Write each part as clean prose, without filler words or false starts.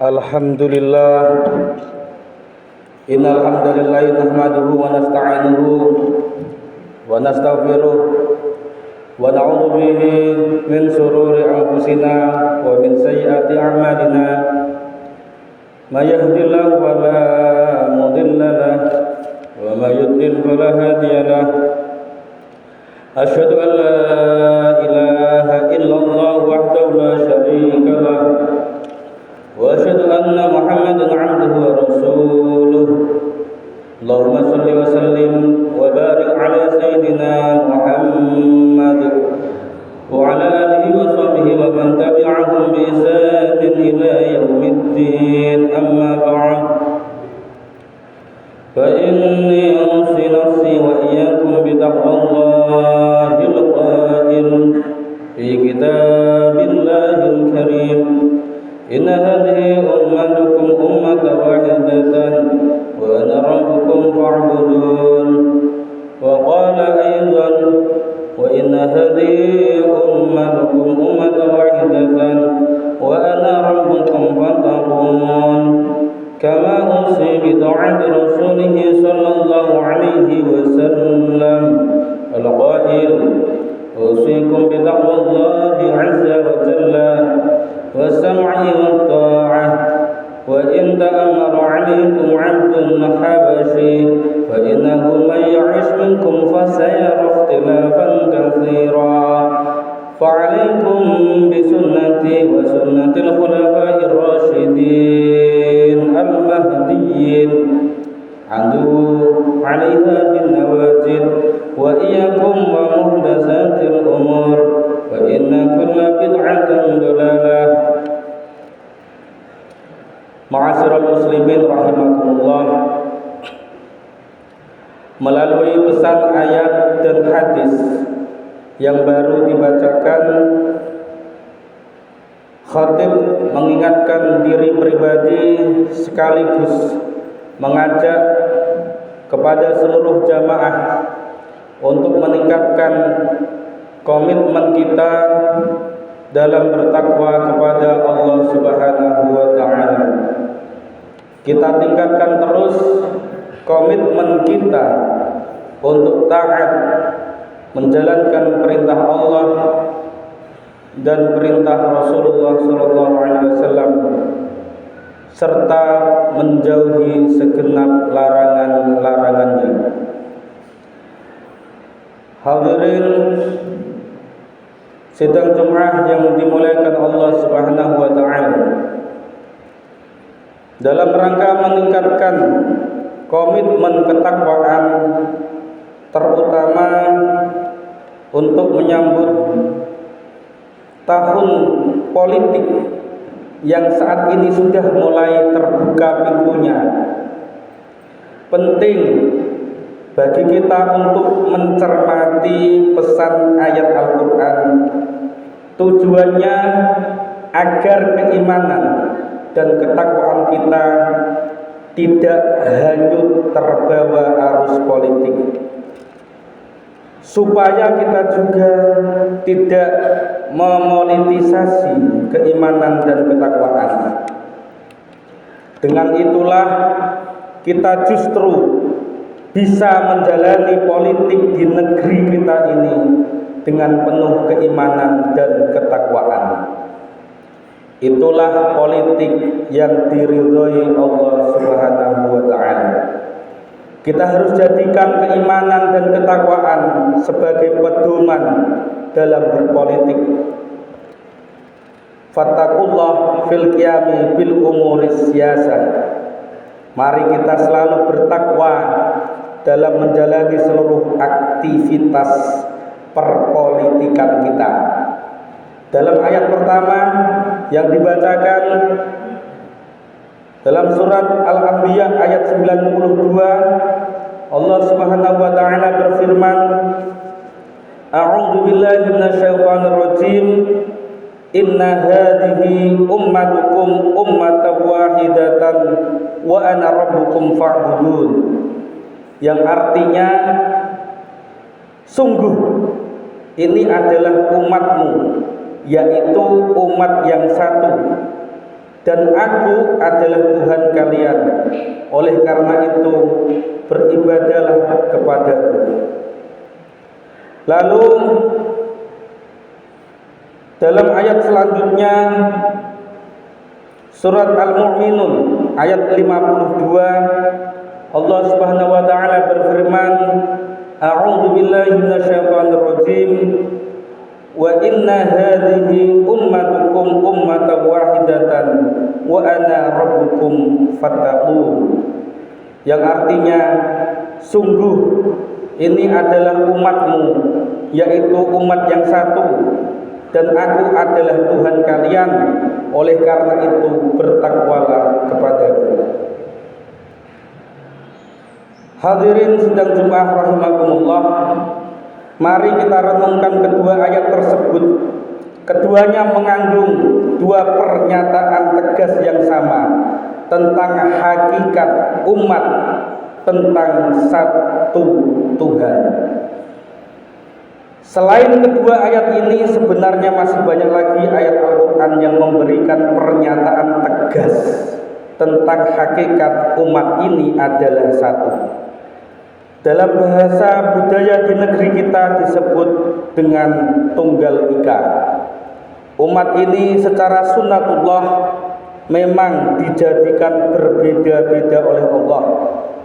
Alhamdulillah, innal hamdalillah nahmaduhu wa nasta'inuhu wa nastaghfiruh wa na'udzu bihi min shururi anfusina wa min sayyiati a'malina. May yahdihillahu fala mudilla lahu wa may yudlil fala hadiya lahu. Asyhadu an la ilaha illallah wahdahu la syarika lahu wa asyhadu anna Muhammadan 'abduhu wa rasuluh. Allahumma shalli wa sallim wa barik ala sayyidina Muhammad wa ala alihi wa sahbihi wa man tabi'ahum bi ihsanin ila yaumiddin. Amma ba'd, fa inni usi nafsi wa iyyakum bi taqwallahil qa'il fi kitabillahil karim. Inna hadhihi ummatukum ummatan wahidatan wa ana rabbukum fa'budun. Wa qala aidan wa inna hadhihi ummatukum ummatan wahidatan wa ana rabbukum fattaqun. Kama usi bi ta'ati rasulih sallallahu alaihi wasallam al-qail usikum bi taqwallahi 'azza wa jalla والسمع والطاعة وإن تأمر عليكم عبد حبشي فإنه من يعش منكم فسيرى اختلافا كثيرا فعليكم بسنتي وسنة الخلفاء الراشدين المهديين عضوا عليها بالنواجذ وإياكم ومحدثات الأمور فإن كل بدعة ضلالة. Ma'asyiral muslimin rahimakumullah, melalui pesan ayat dan hadis yang baru dibacakan, khatib mengingatkan diri pribadi sekaligus mengajak kepada seluruh jamaah untuk meningkatkan komitmen kita dalam bertakwa kepada Allah Subhanahu wa taala. Kita tingkatkan terus komitmen kita untuk taat, menjalankan perintah Allah dan perintah Rasulullah sallallahu alaihi wasallam serta menjauhi segenap larangan-larangannya. Hadirin sidang Jumat yang dimuliakan Allah Subhanahu wa taala, dalam rangka meningkatkan komitmen ketakwaan, terutama untuk menyambut tahun politik yang saat ini sudah mulai terbuka pintunya, penting bagi kita untuk mencermati pesan ayat Al-Quran. Tujuannya agar keimanan dan ketakwaan kita tidak hanyut terbawa arus politik, supaya kita juga tidak memonetisasi keimanan dan ketakwaan. Dengan itulah kita justru bisa menjalani politik di negeri kita ini dengan penuh keimanan dan ketakwaan. Itulah politik yang diridhoi Allah Subhanahu wa taala. Kita harus jadikan keimanan dan ketakwaan sebagai pedoman dalam berpolitik. Fattaqullah fil qiyami bil umuri siyasah. Mari kita selalu bertakwa dalam menjalani seluruh aktivitas perpolitikan kita. Dalam ayat pertama yang dibacakan dalam surat Al-Anbiya ayat 92, Allah Subhanahu wa taala berfirman, A'udzu billahi minasyaitonir rajim. Inna hadhihi ummatukum ummatan wahidatan wa ana rabbukum fa'budun. Yang artinya, sungguh ini adalah umatmu, yaitu umat yang satu, dan aku adalah Tuhan kalian. Oleh karena itu, beribadahlah kepadaku. Lalu dalam ayat selanjutnya, surat Al-Mu'minun ayat 52, Allah Subhanahu wa taala berfirman, A'udzu billahi minasyaitonir rajim. Wa inna hadhihi ummatukum ummatan wahidatan wa ana rabbukum fattaqun. Yang artinya, sungguh ini adalah umatmu, yaitu umat yang satu, dan aku adalah Tuhan kalian. Oleh karena itu, bertakwalah kepadaku. Hadirin sidang Jumat rahimakumullah, mari kita renungkan kedua ayat tersebut. Keduanya mengandung dua pernyataan tegas yang sama tentang hakikat umat, tentang satu Tuhan. Selain kedua ayat ini, sebenarnya masih banyak lagi ayat Al-Quran yang memberikan pernyataan tegas tentang hakikat umat ini adalah satu. Dalam bahasa budaya di negeri kita disebut dengan Tunggal Ika. Umat ini secara sunnatullah memang dijadikan berbeda-beda oleh Allah,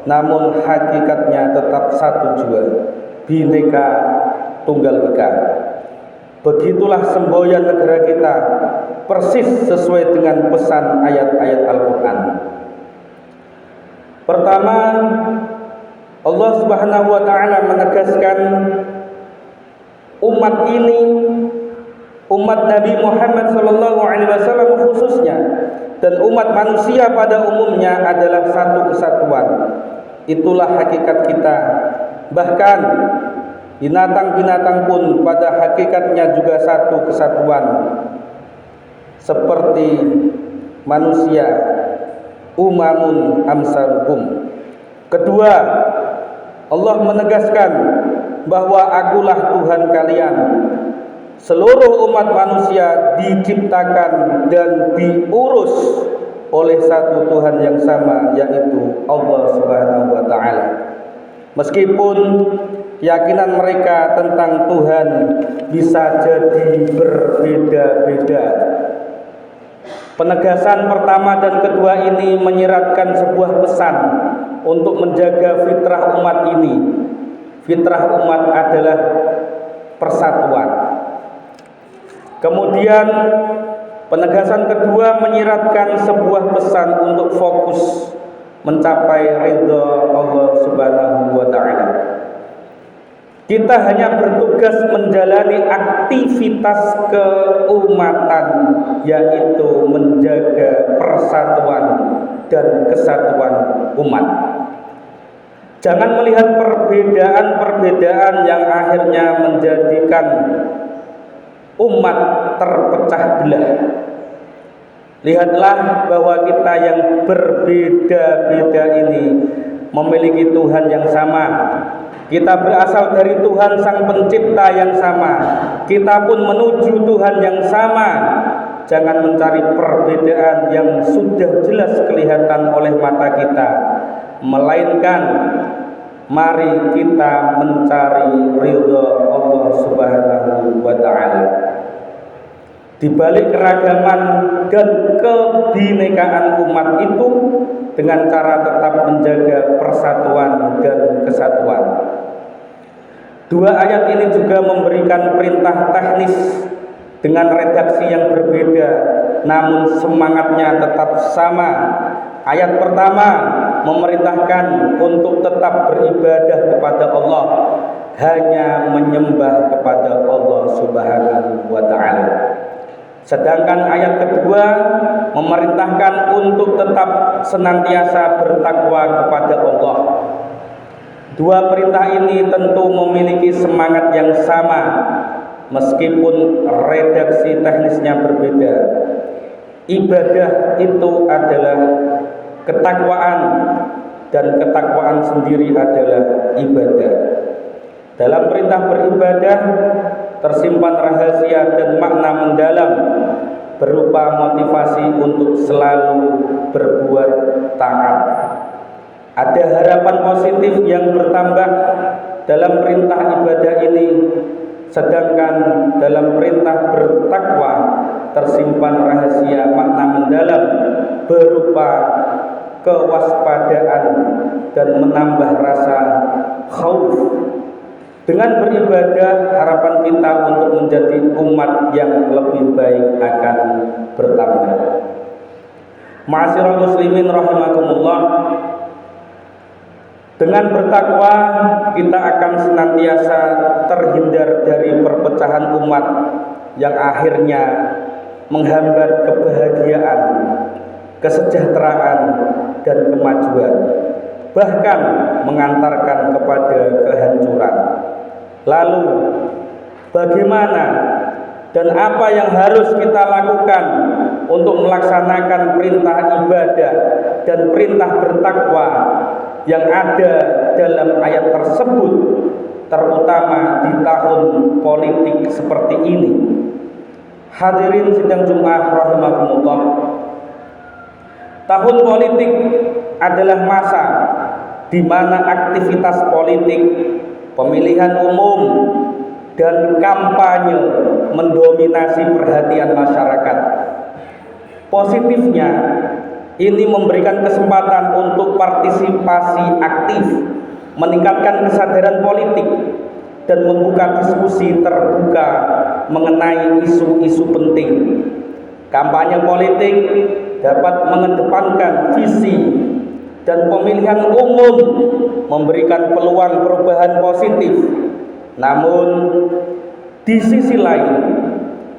namun hakikatnya tetap satu jua, Bhinneka Tunggal Ika. Begitulah semboyan negara kita, persis sesuai dengan pesan ayat-ayat Al-Quran. Pertama, Allah Subhanahu wa taala menegaskan umat ini, umat Nabi Muhammad sallallahu alaihi wasallam khususnya, dan umat manusia pada umumnya adalah satu kesatuan. Itulah hakikat kita. Bahkan binatang-binatang pun pada hakikatnya juga satu kesatuan, seperti manusia, umamun amsalukum. Kedua, Allah menegaskan bahwa akulah Tuhan kalian. Seluruh umat manusia diciptakan dan diurus oleh satu Tuhan yang sama, yaitu Allah Subhanahu wa taala. Meskipun keyakinan mereka tentang Tuhan bisa jadi berbeda-beda. Penegasan pertama dan kedua ini menyiratkan sebuah pesan untuk menjaga fitrah umat ini. Fitrah umat adalah persatuan. Kemudian penegasan kedua menyiratkan sebuah pesan untuk fokus mencapai ridha Allah Subhanahu wa taala. Kita hanya bertugas menjalani aktivitas keumatan, yaitu menjaga persatuan dan kesatuan umat. Jangan melihat perbedaan-perbedaan yang akhirnya menjadikan umat terpecah belah. Lihatlah bahwa kita yang berbeda-beda ini memiliki Tuhan yang sama. Kita berasal dari Tuhan Sang Pencipta yang sama. Kita pun menuju Tuhan yang sama. Jangan mencari perbedaan yang sudah jelas kelihatan oleh mata kita, melainkan mari kita mencari ridha Allah Subhanahu wa taala. Di balik keragaman dan kebinekaan umat itu, dengan cara tetap menjaga persatuan dan kesatuan. Dua ayat ini juga memberikan perintah teknis dengan redaksi yang berbeda, namun semangatnya tetap sama. Ayat pertama memerintahkan untuk tetap beribadah kepada Allah, hanya menyembah kepada Allah Subhanahu wa taala. Sedangkan ayat kedua memerintahkan untuk tetap senantiasa bertakwa kepada Allah. Dua perintah ini tentu memiliki semangat yang sama, meskipun redaksi teknisnya berbeda. Ibadah itu adalah ketakwaan, dan ketakwaan sendiri adalah ibadah. Dalam perintah beribadah tersimpan rahasia dan makna mendalam berupa motivasi untuk selalu berbuat taat. Ada harapan positif yang bertambah dalam perintah ibadah ini, sedangkan dalam perintah bertakwa tersimpan rahasia makna mendalam berupa kewaspadaan dan menambah rasa khauf. Dengan beribadah, harapan kita untuk menjadi umat yang lebih baik akan bertambah. Ma'asyiral muslimin rahimakumullah, dengan bertakwa kita akan senantiasa terhindar dari perpecahan umat yang akhirnya menghambat kebahagiaan, kesejahteraan, dan kemajuan, bahkan mengantarkan kepada kehancuran. Lalu bagaimana dan apa yang harus kita lakukan untuk melaksanakan perintah ibadah dan perintah bertakwa yang ada dalam ayat tersebut, terutama di tahun politik seperti ini? Hadirin sidang Jumat rahimakumullah, tahun politik adalah masa di mana aktivitas politik, pemilihan umum, dan kampanye mendominasi perhatian masyarakat. Positifnya, ini memberikan kesempatan untuk partisipasi aktif, meningkatkan kesadaran politik, dan membuka diskusi terbuka mengenai isu-isu penting. Kampanye politik dapat mengedepankan visi, dan pemilihan umum memberikan peluang perubahan positif. Namun di sisi lain,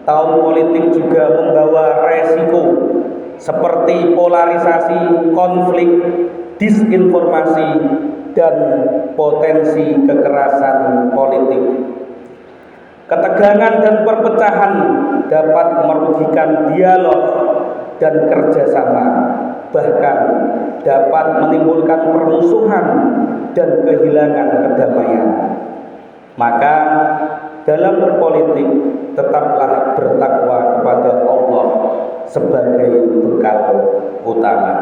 tahun politik juga membawa resiko seperti polarisasi, konflik, disinformasi, dan potensi kekerasan politik. Ketegangan dan perpecahan dapat merugikan dialog dan kerjasama, bahkan dapat menimbulkan permusuhan dan kehilangan kedamaian. Maka dalam berpolitik tetaplah bertakwa kepada Allah sebagai bekal utama.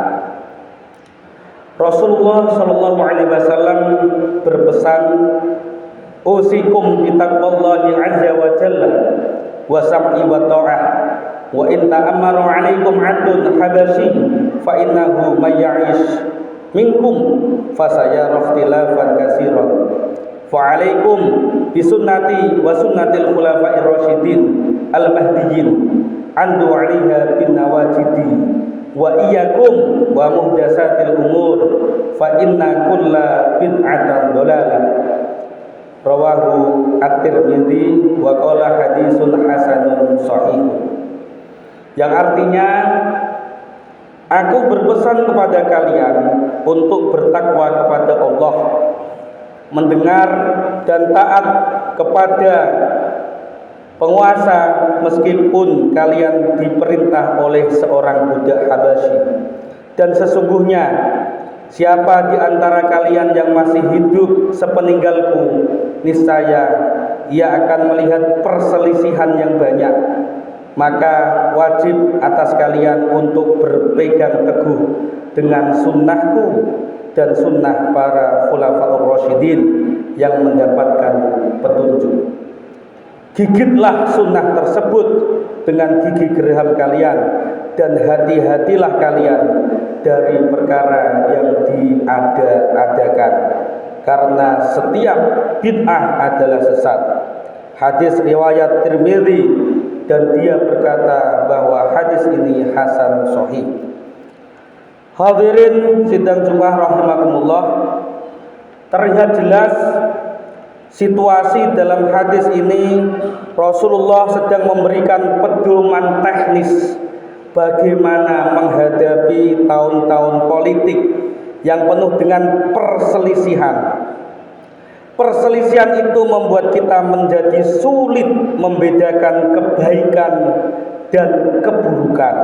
Rasulullah Shallallahu Alaihi Wasallam berpesan, "Usikum bitaqwallahi azza wa jalla wa sam'i wa ta'ah, wa in ta'ammaru 'alaikum 'abdun habasyi fa innahu may ya'ish minkum fasayara ikhtilafan katsiran fa 'alaikum bisunnati wa sunnatil khulafa'ir rasyidin al-mahdiyyin 'andu 'alaiha bin nawajidi wa iyyakum wa muhdatsatil umur fa inna kulla bid'atan dhalalah." Rawahu At-Tirmidzi wa qala hadisun hasanun shahih. Yang artinya, aku berpesan kepada kalian untuk bertakwa kepada Allah, mendengar dan taat kepada penguasa meskipun kalian diperintah oleh seorang budak Habasyi. Dan sesungguhnya siapa di antara kalian yang masih hidup sepeninggalku, niscaya ia akan melihat perselisihan yang banyak. Maka wajib atas kalian untuk berpegang teguh dengan sunnahku dan sunnah para khulafaur rasyidin yang mendapatkan petunjuk. Gigitlah sunnah tersebut dengan gigi geraham kalian, dan hati-hatilah kalian dari perkara yang diada-adakan, karena setiap bid'ah adalah sesat. Hadis riwayat Tirmidzi, dan dia berkata bahwa hadis ini hasan sahih. Hadirin sidang Jumat rahimakumullah, terlihat jelas situasi dalam hadis ini Rasulullah sedang memberikan pedoman teknis bagaimana menghadapi tahun-tahun politik yang penuh dengan perselisihan. Perselisihan itu membuat kita menjadi sulit membedakan kebaikan dan keburukan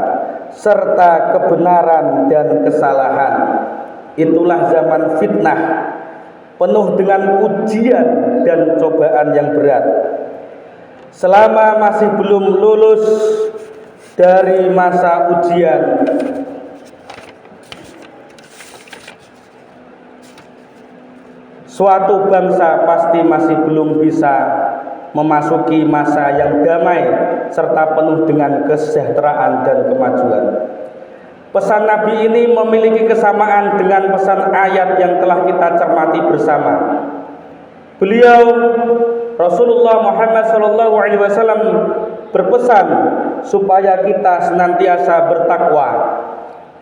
serta kebenaran dan kesalahan. Itulah zaman fitnah, penuh dengan ujian dan cobaan yang berat. Selama masih belum lulus dari masa ujian, suatu bangsa pasti masih belum bisa memasuki masa yang damai serta penuh dengan kesejahteraan dan kemajuan. Pesan Nabi ini memiliki kesamaan dengan pesan ayat yang telah kita cermati bersama. Beliau Rasulullah Muhammad SAW berpesan supaya kita senantiasa bertakwa.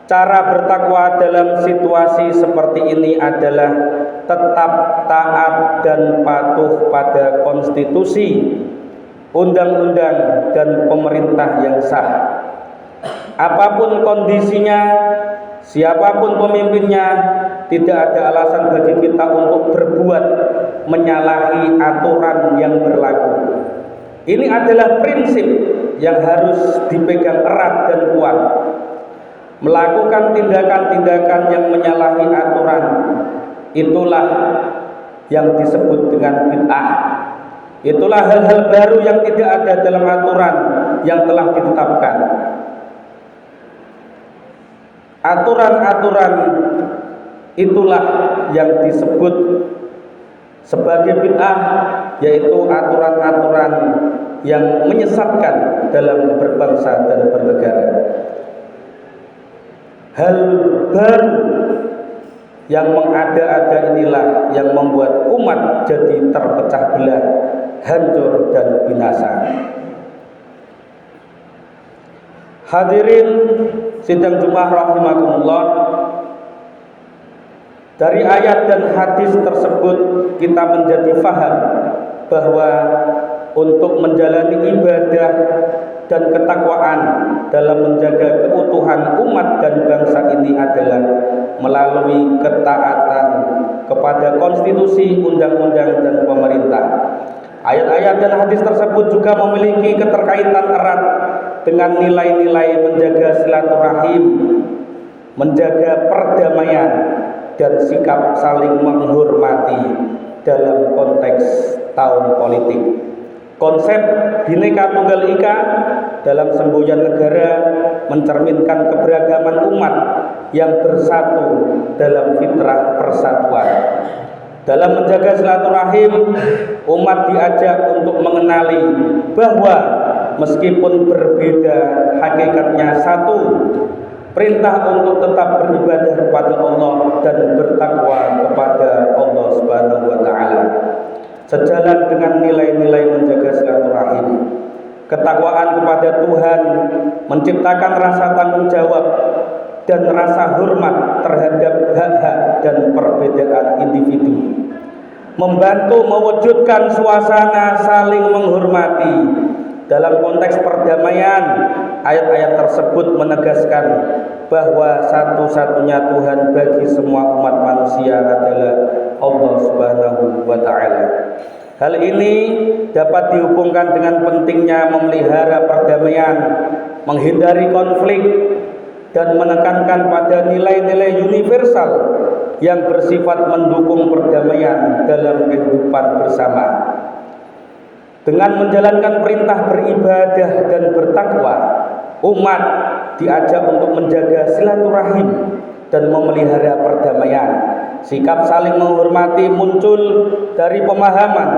Cara bertakwa dalam situasi seperti ini adalah tetap taat dan patuh pada konstitusi, undang-undang, dan pemerintah yang sah. Apapun kondisinya, siapapun pemimpinnya, tidak ada alasan bagi kita untuk berbuat menyalahi aturan yang berlaku. Ini adalah prinsip yang harus dipegang erat dan kuat. Melakukan tindakan-tindakan yang menyalahi aturan, itulah yang disebut dengan bid'ah. Itulah hal-hal baru yang tidak ada dalam aturan yang telah ditetapkan. Aturan-aturan itulah yang disebut sebagai bid'ah, yaitu aturan-aturan yang menyesatkan dalam berbangsa dan bernegara. Hal baru yang mengada-ada inilah yang membuat umat jadi terpecah belah, hancur dan binasa. Hadirin sidang Jumat rahimakumullah, dari ayat dan hadis tersebut kita menjadi faham bahwa untuk menjalani ibadah dan ketakwaan dalam menjaga keutuhan umat dan bangsa ini adalah melalui ketaatan kepada konstitusi, undang-undang, dan pemerintah. Ayat-ayat dan hadis tersebut juga memiliki keterkaitan erat dengan nilai-nilai menjaga silaturahim, menjaga perdamaian, dan sikap saling menghormati dalam konteks tahun politik. Konsep Bhinneka Tunggal Ika dalam semboyan negara mencerminkan keberagaman umat yang bersatu dalam fitrah persatuan. Dalam menjaga silaturahim, umat diajak untuk mengenali bahwa meskipun berbeda, hakikatnya satu. Perintah untuk tetap beribadah kepada Allah dan bertakwa kepada Allah Subhanahu wa taala. Sejalan dengan nilai-nilai menjaga silaturahim, ketakwaan kepada Tuhan menciptakan rasa tanggung jawab dan rasa hormat terhadap hak-hak dan perbedaan individu, membantu mewujudkan suasana saling menghormati. Dalam konteks perdamaian, ayat-ayat tersebut menegaskan bahwa satu-satunya Tuhan bagi semua umat manusia adalah Allah Subhanahu wa taala. Hal ini dapat dihubungkan dengan pentingnya memelihara perdamaian, menghindari konflik, dan menekankan pada nilai-nilai universal yang bersifat mendukung perdamaian dalam kehidupan bersama. Dengan menjalankan perintah beribadah dan bertakwa, umat diajak untuk menjaga silaturahim dan memelihara perdamaian. Sikap saling menghormati muncul dari pemahaman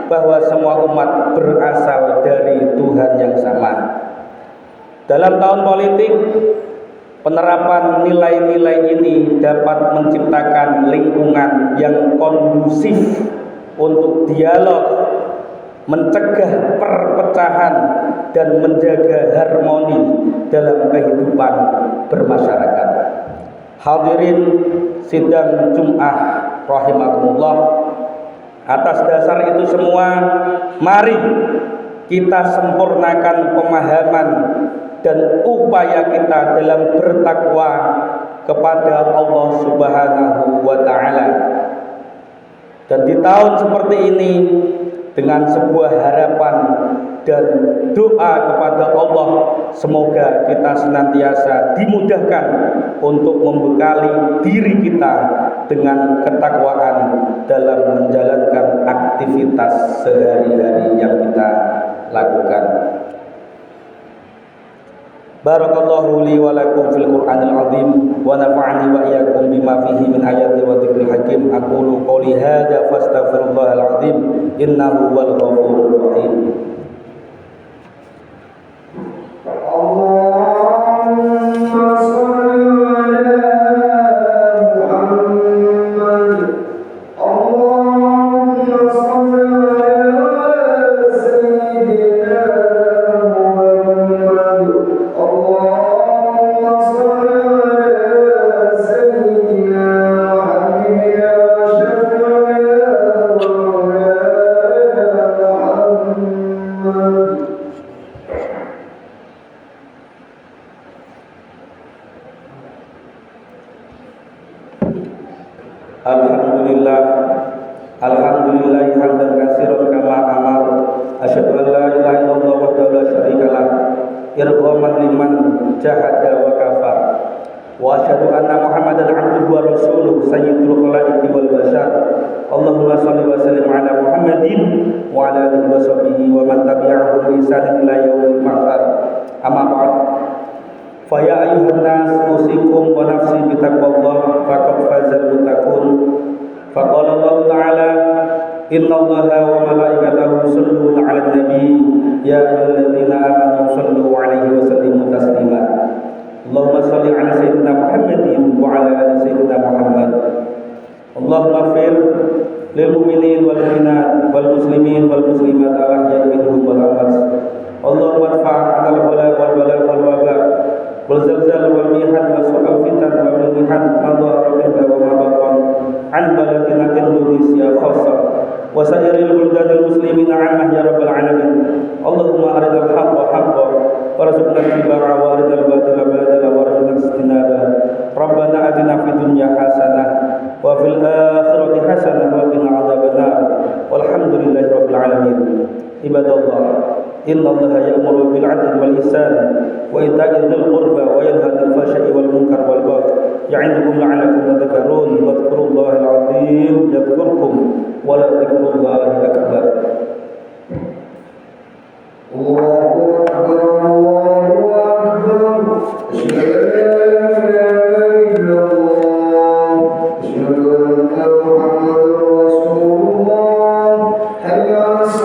bahwa semua umat berasal dari Tuhan yang sama. Dalam tahun politik, penerapan nilai-nilai ini dapat menciptakan lingkungan yang kondusif untuk dialog, mencegah perpecahan, dan menjaga harmoni dalam kehidupan bermasyarakat. Hadirin sidang Jum'ah rahimakumullah. Atas dasar itu semua, mari kita sempurnakan pemahaman dan upaya kita dalam bertakwa kepada Allah Subhanahu wa taala. Dan di tahun seperti ini, dengan sebuah harapan dan doa kepada Allah, semoga kita senantiasa dimudahkan untuk membekali diri kita dengan ketakwaan dalam menjalankan aktivitas sehari-hari yang kita lakukan. Barakallahu li wa lakum fil Qur'anil azim wa nafa'ani wa iyyakum bima fihi min ayati wa dzikril hakim. Aqulu qouli hadza fastaghfirullahal azim innahu wal ghafurur rahim. Alhamdulillah hamdan katsiran kama amar. Asyhadu an la ilaha illallah wahdahu la syarika lah irghaman liman jahada wa kafar. Wa asyhadu anna Muhammadan abduhu wa rasuluhu sayyidul khalaiqi wal bashar. Allahumma shalli wa sallim ala Muhammadin wa ala alihi wa sahbihi wa man tabi'ahum bi ihsan ila yaumil ma'ad. Amma ba'd. Fa ya ayyuhan nas usikum wa nafsi bi taqwallah faqad fazal muttaqun. Faqala Allah Ta'ala inna Allaha wa malaikatahu yusholluna 'alan nabi ya ayyuhalladzina amanu shallu 'alaihi wa sallimu taslima. Allahumma shalli 'ala sayyidina Muhammadin wa 'ala ali sayyidina Muhammad. Allahumma ighfir lil mu'minin wal mu'minat wal muslimin wal muslimat al ahya'i minhum wal amwat. Allahumma adfa' 'anil bala wal bala wal waba wal zalzal wal mihan wa su'al fitan wal mihan ma dhahara minha wa ma batan an baladina Indonesia khassa wa sairil buldanil muslimin 'ammah ya rabbal alamin. Allahumma arinal haqqa haqqan warzuqna ittiba'a wa arinal batila batila warzuqna ijtinaba. Rabbana atina fid dunya hasanah wa fil akhirati hasanah wa qina adzabannar. Walhamdulillahi rabbil alamin. Ibadallah, innallaha ya'muru bil 'adli wal ihsan wa ita'i dzil qurba wa yanha 'anil fahsya'i wal munkar wal baghi ya'idukum la'allakum tadhakkarun. Wadhkurullahal 'azim yadhkurkum wa la dzikrullahi akbar.